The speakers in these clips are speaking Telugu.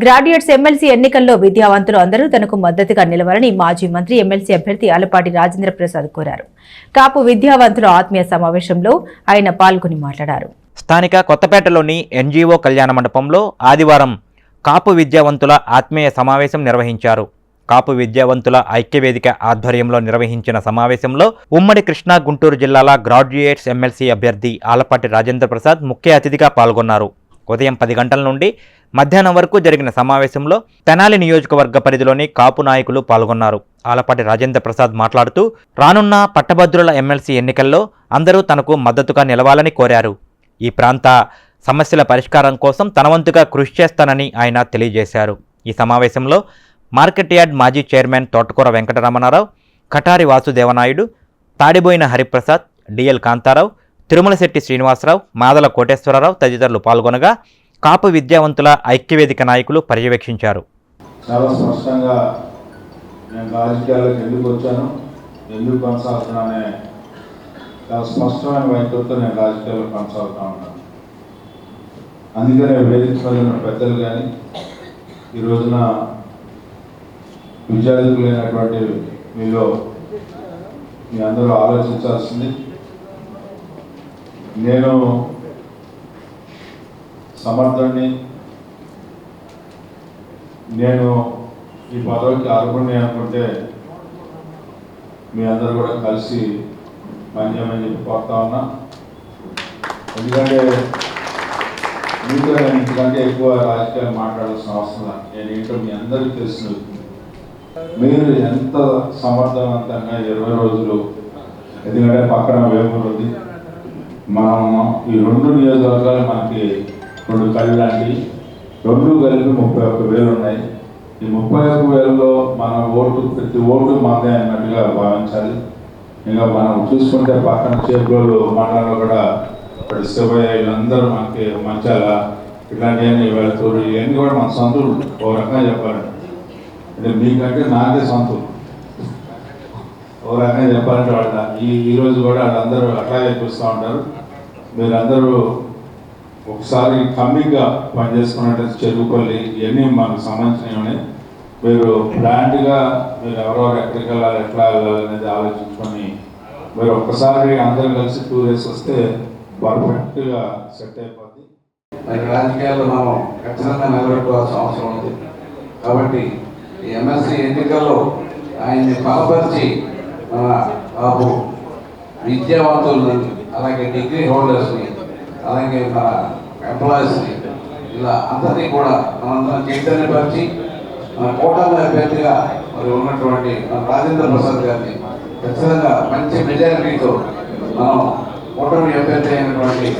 గ్రాడ్యుయేట్స్ ఎమ్మెల్సీ ఎన్నికల్లో విద్యావంతులు అందరూ తనకు మద్దతుగా నిలవాలని మాజీ మంత్రి ఎమ్మెల్సీ అభ్యర్థి ఆలపాటి రాజేంద్ర ప్రసాద్ కోరారు. కాపు విద్యావంతుల ఆత్మీయ సమావేశంలో ఆయన పాల్గొని మాట్లాడారు. స్థానిక కొత్తపేటలోని ఎన్జీఓ కళ్యాణ మండపంలో ఆదివారం కాపు విద్యావంతుల ఆత్మీయ సమావేశం నిర్వహించారు. కాపు విద్యావంతుల ఐక్యవేదిక ఆధ్వర్యంలో నిర్వహించిన సమావేశంలో ఉమ్మడి కృష్ణా గుంటూరు జిల్లాల గ్రాడ్యుయేట్స్ ఎమ్మెల్సీ అభ్యర్థి ఆలపాటి రాజేంద్ర ప్రసాద్ ముఖ్య అతిథిగా పాల్గొన్నారు. ఉదయం 10 గంటల నుండి మధ్యాహ్నం వరకు జరిగిన సమావేశంలో తెనాలి నియోజకవర్గ పరిధిలోని కాపు నాయకులు పాల్గొన్నారు. ఆలపాటి రాజేంద్ర ప్రసాద్ మాట్లాడుతూ రానున్న పట్టభద్రుల ఎమ్మెల్సీ ఎన్నికల్లో అందరూ తనకు మద్దతుగా నిలవాలని కోరారు. ఈ ప్రాంత సమస్యల పరిష్కారం కోసం తన వంతుగా కృషి చేస్తానని ఆయన తెలియజేశారు. ఈ సమావేశంలో మార్కెట్ యార్డ్ మాజీ చైర్మన్ తోటకూర వెంకటరమణారావు, కటారి వాసుదేవనాయుడు, తాడిబోయిన హరిప్రసాద్, డిఎల్ కాంతారావు, తిరుమలశెట్టి శ్రీనివాసరావు, మాదల కోటేశ్వరరావు తదితరులు పాల్గొనగా కాపు విద్యావంతుల ఐక్యవేదిక నాయకులు పర్యవేక్షించారు. చాలా స్పష్టంగా నేను రాజకీయాల్లోకి ఎందుకు వచ్చాను, ఎందుకు కొనసాగుతున్నానే చాలా స్పష్టమైన వైఖరితో నేను రాజకీయాల్లో కొనసాగుతూ ఉన్నాను. అందుకనే వేదిక మీద ఉన్న పెద్దలు కానీ ఈ రోజున విద్యార్థులైనటువంటి మీలో మీ అందరూ ఆలోచించాల్సింది, నేను సమర్థుడిని, నేను ఈ పదవికి అర్హుడిని అనుకుంటే మీ అందరూ కూడా కలిసి పనిచేయమని చెప్పి కోరుతా ఉన్నా. ఎందుకంటే మీతో నేను ఇంతకంటే ఎక్కువ రాజకీయాలు మాట్లాడాల్సిన అవసరం లేదు. నేను ఏంటో మీ అందరికీ తెలుసు. మీరు ఎంత సమర్థవంతంగా 20 రోజులు, ఎందుకంటే పక్కన వేమూరు ఉంది, మనం ఈ 2 నియోజకవర్గాలు మనకి 2 కళ్ళు లాంటి 2 కలిపి 31,000 ఉన్నాయి. ఈ 31,000లో మన ఓటు, ప్రతి ఓటు మనదే అన్నట్టుగా భావించాలి. ఇంకా మనం చూసుకుంటే పక్కన చేపలు మండలంలో కూడా ఇప్పుడు శివయ్య వీళ్ళందరూ మనకి మంచాల ఇట్లాంటివన్నీ వెళ్తారు. ఇవన్నీ కూడా మన సొంతలు. ఓ రకంగా చెప్పాలంటే అంటే మీకంటే నాకే సొంతలు. ఓ రకంగా చెప్పాలంటే వాళ్ళ ఈరోజు కూడా వాళ్ళందరూ అట్లాగే చూస్తూ ఉంటారు. మీరందరూ ఒకసారి కమ్మిగా పనిచేసుకున్నట్టు చెరువుపల్లి ఇవన్నీ మనకు సంబంధించినవి. మీరు ప్లాంట్గా మీరు ఎవరెవరు ఎక్కడికి వెళ్ళాలి, ఎట్లా వెళ్ళాలి అనేది ఆలోచించుకొని మీరు ఒక్కసారి అందరూ కలిసి టూర్ వేసి వస్తే పర్ఫెక్ట్గా సెట్ అయిపోద్ది. మరి రాజకీయాల్లో మనం ఖచ్చితంగా నిలబెట్టుకోవాల్సిన అవసరం ఉంది. కాబట్టి ఈ ఎమ్మెల్సీ ఎన్నికల్లో ఆయన్ని బలపరిచి మన బాబు విద్యావంతులని, అలాగే డిగ్రీ హోల్డర్స్ని, అలాగే మన ఎంప్లాయీస్ని, ఇలా అందరినీ కూడా మనందరం చైతన్యపరిచి మన కూటమి అభ్యర్థిగా మరి ఉన్నటువంటి మన రాజేంద్ర ప్రసాద్ గారిని ఖచ్చితంగా మంచి మెజారిటీతో మనం కూటమి అభ్యర్థి అయినటువంటి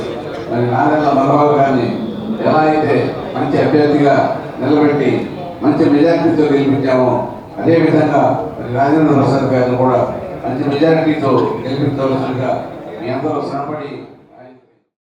మరి నారాయణ మనోహర్ గారిని ఎలా అయితే మంచి అభ్యర్థిగా నిలబెట్టి మంచి మెజారిటీతో గెలిపించామో, అదేవిధంగా మరి రాజేంద్ర ప్రసాద్ గారిని కూడా మంచి మెజారిటీతో గెలిపించవలసిందిగా మీ అందరూ శ్రమపడి